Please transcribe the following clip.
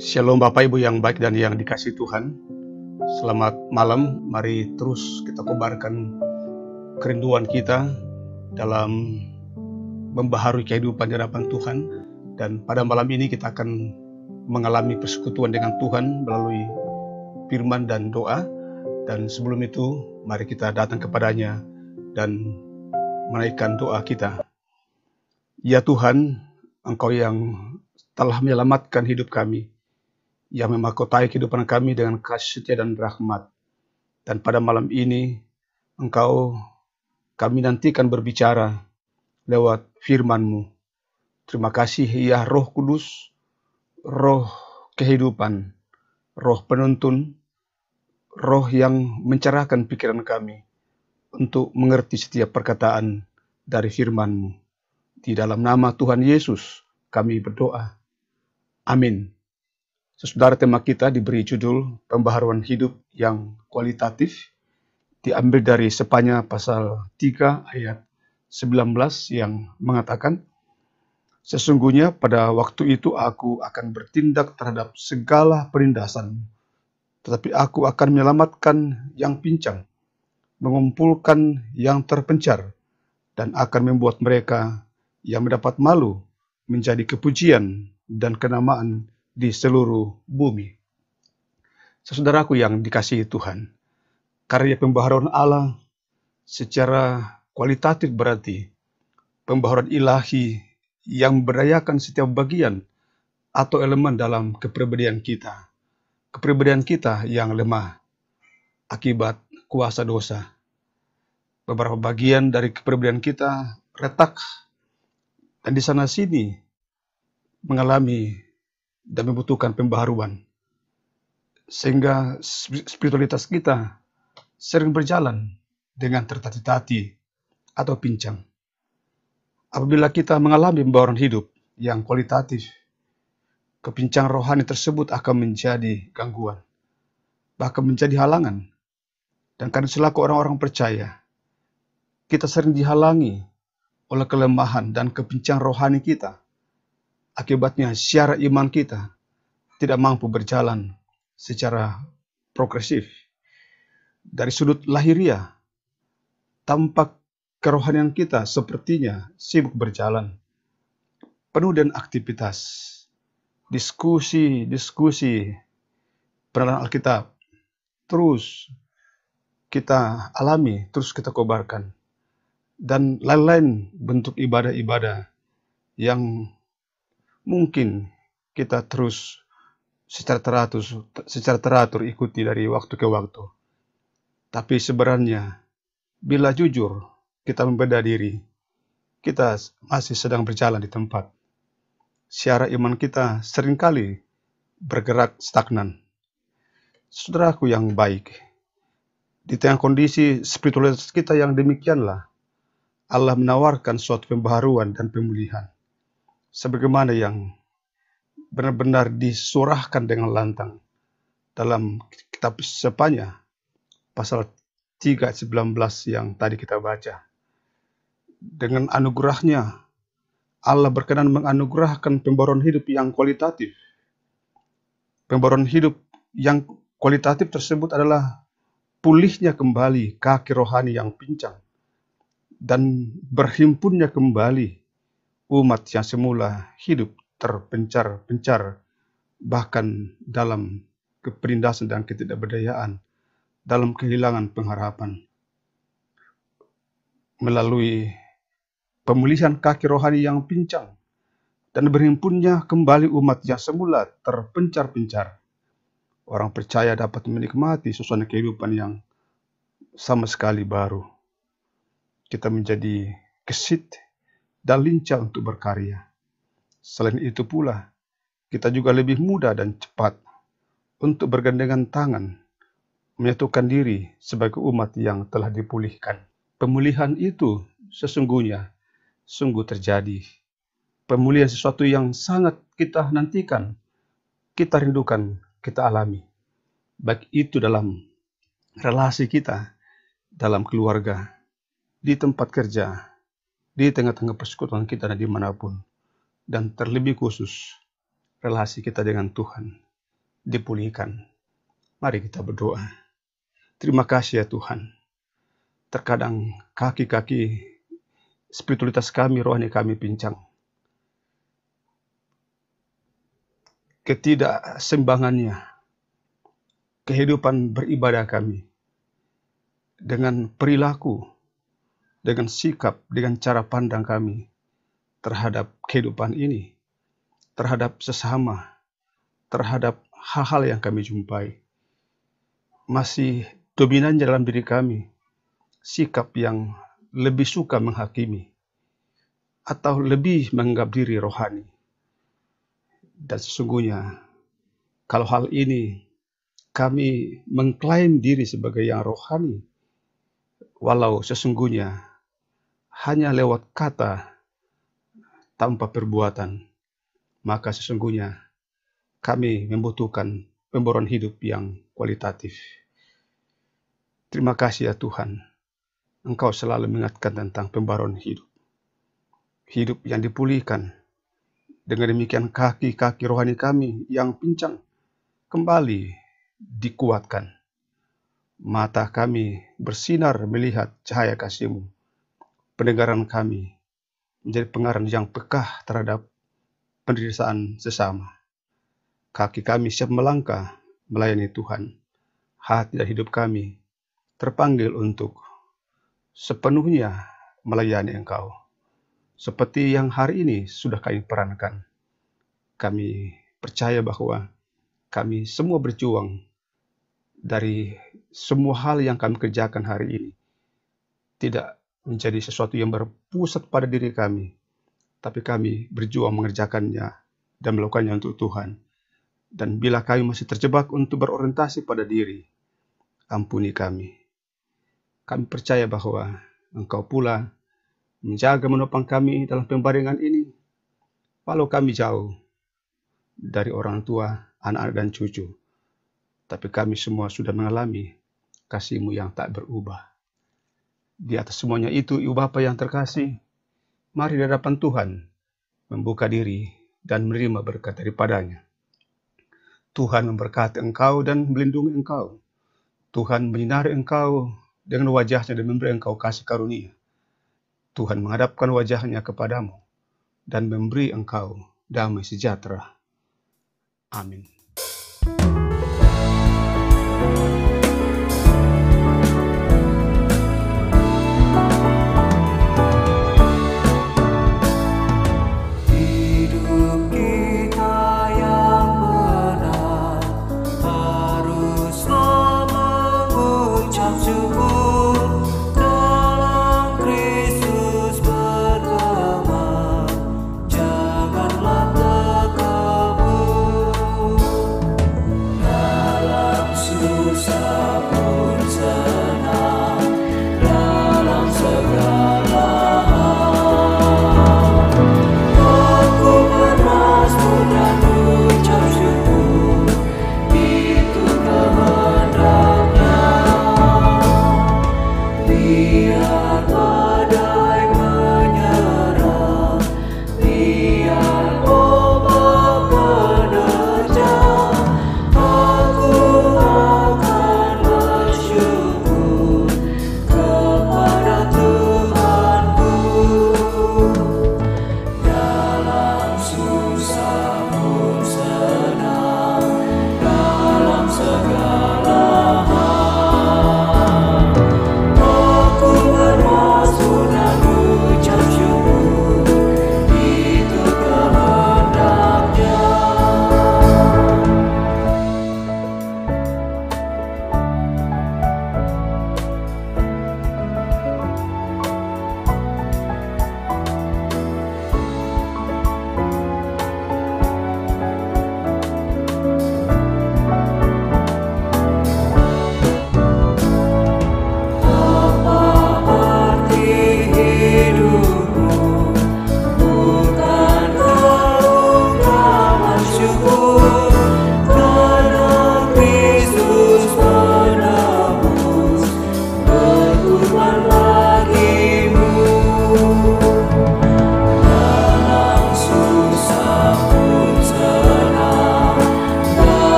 Shalom Bapak Ibu yang baik dan yang dikasihi Tuhan. Selamat malam, mari terus kita kobarkan kerinduan kita dalam membaharui kehidupan di hadapan Tuhan. Dan pada malam ini kita akan mengalami persekutuan dengan Tuhan melalui firman dan doa. Dan sebelum itu, mari kita datang kepadanya dan menaikkan doa kita. Ya Tuhan, Engkau yang telah menyelamatkan hidup kami, yang memahkotai kehidupan kami dengan kasih setia dan rahmat. Dan pada malam ini, kami nantikan berbicara lewat firman-Mu. Terima kasih ya Roh Kudus, Roh kehidupan, Roh penuntun, Roh yang mencerahkan pikiran kami untuk mengerti setiap perkataan dari firman-Mu. Di dalam nama Tuhan Yesus, kami berdoa. Amin. Saudara, tema kita diberi judul pembaharuan hidup yang kualitatif, diambil dari Sepanya pasal 3 ayat 19 yang mengatakan, sesungguhnya pada waktu itu aku akan bertindak terhadap segala penindasan, tetapi aku akan menyelamatkan yang pincang, mengumpulkan yang terpencar, dan akan membuat mereka yang mendapat malu menjadi kepujian dan kenamaan di seluruh bumi. Saudaraku yang dikasihi Tuhan, karya pembaharuan Allah secara kualitatif berarti pembaharuan ilahi yang memberdayakan setiap bagian atau elemen dalam kepribadian kita. Kepribadian kita yang lemah akibat kuasa dosa. Beberapa bagian dari kepribadian kita retak dan di sana sini mengalami dan membutuhkan pembaharuan. Sehingga spiritualitas kita sering berjalan dengan tertati-tati atau pincang. Apabila kita mengalami pembaharuan hidup yang kualitatif, kepincang rohani tersebut akan menjadi gangguan, bahkan menjadi halangan. Dan karena selaku orang-orang percaya, kita sering dihalangi oleh kelemahan dan kepincang rohani kita. Akibatnya syiar iman kita tidak mampu berjalan secara progresif. Dari sudut lahiriah, tampak kerohanian kita sepertinya sibuk berjalan, penuh dengan aktivitas, diskusi, penerapan Alkitab, terus kita alami, terus kita kobarkan, dan lain-lain bentuk ibadah-ibadah yang mungkin kita terus secara teratur ikuti dari waktu ke waktu. Tapi sebenarnya, bila jujur kita membeda diri, kita masih sedang berjalan di tempat. Syiar iman kita seringkali bergerak stagnan. Saudaraku yang baik, di tengah kondisi spiritualitas kita yang demikianlah, Allah menawarkan suatu pembaharuan dan pemulihan. Sebagaimana yang benar-benar disurahkan dengan lantang dalam kitab Sepanya pasal 3 ayat 19 yang tadi kita baca. Dengan anugerahnya, Allah berkenan menganugerahkan pembaharuan hidup yang kualitatif. Pembaharuan hidup yang kualitatif tersebut adalah pulihnya kembali kaki rohani yang pincang dan berhimpunnya kembali umat yang semula hidup terpencar-pencar, bahkan dalam kepenindasan dan ketidakberdayaan, dalam kehilangan pengharapan. Melalui pemulihan kaki rohani yang pincang dan berhimpunnya kembali umat yang semula terpencar-pencar, orang percaya dapat menikmati suasana kehidupan yang sama sekali baru. Kita menjadi gesit dan lincah untuk berkarya. Selain itu pula, kita juga lebih mudah dan cepat untuk bergandengan tangan, menyatukan diri sebagai umat yang telah dipulihkan. Pemulihan itu sungguh terjadi. Pemulihan sesuatu yang sangat kita nantikan, kita rindukan, kita alami. Baik itu dalam relasi kita, dalam keluarga, di tempat kerja, di tengah-tengah persekutuan kita dan dimanapun. Dan terlebih khusus, relasi kita dengan Tuhan. dipulihkan. Mari kita berdoa. Terima kasih ya Tuhan. Terkadang kaki-kaki spiritualitas kami, rohani kami pincang. Ketidakseimbangannya, kehidupan beribadah kami, dengan perilaku, dengan sikap, dengan cara pandang kami terhadap kehidupan ini, terhadap sesama, terhadap hal-hal yang kami jumpai, masih dominan dalam diri kami, sikap yang lebih suka menghakimi, atau lebih menganggap diri rohani. Dan sesungguhnya, kalau hal ini kami mengklaim diri sebagai yang rohani, walau sesungguhnya hanya lewat kata tanpa perbuatan, maka sesungguhnya kami membutuhkan pembaruan hidup yang kualitatif. Terima kasih ya Tuhan, Engkau selalu mengingatkan tentang pembaruan hidup. Hidup yang dipulihkan. Dengan demikian kaki-kaki rohani kami yang pincang kembali dikuatkan. Mata kami bersinar melihat cahaya kasih-Mu. Pendengaran kami menjadi pendengaran yang peka terhadap penderitaan sesama. Kaki kami siap melangkah melayani Tuhan. Hati dan hidup kami terpanggil untuk sepenuhnya melayani Engkau. Seperti yang hari ini sudah kami perankan. Kami percaya bahwa kami semua berjuang dari semua hal yang kami kerjakan hari ini. Tidak menjadi sesuatu yang berpusat pada diri kami, tapi kami berjuang mengerjakannya dan melakukannya untuk Tuhan. Dan bila kami masih terjebak untuk berorientasi pada diri, ampuni kami. Kami percaya bahwa Engkau pula menjaga menopang kami dalam pembaringan ini, walau kami jauh dari orang tua, anak-anak dan cucu. Tapi kami semua sudah mengalami kasih-Mu yang tak berubah. Di atas semuanya itu, Ibu Bapa yang terkasih, mari di hadapan Tuhan membuka diri dan menerima berkat daripadanya. Tuhan memberkati engkau dan melindungi engkau. Tuhan menyinari engkau dengan wajah-Nya dan memberi engkau kasih karunia. Tuhan menghadapkan wajah-Nya kepadamu dan memberi engkau damai sejahtera. Amin.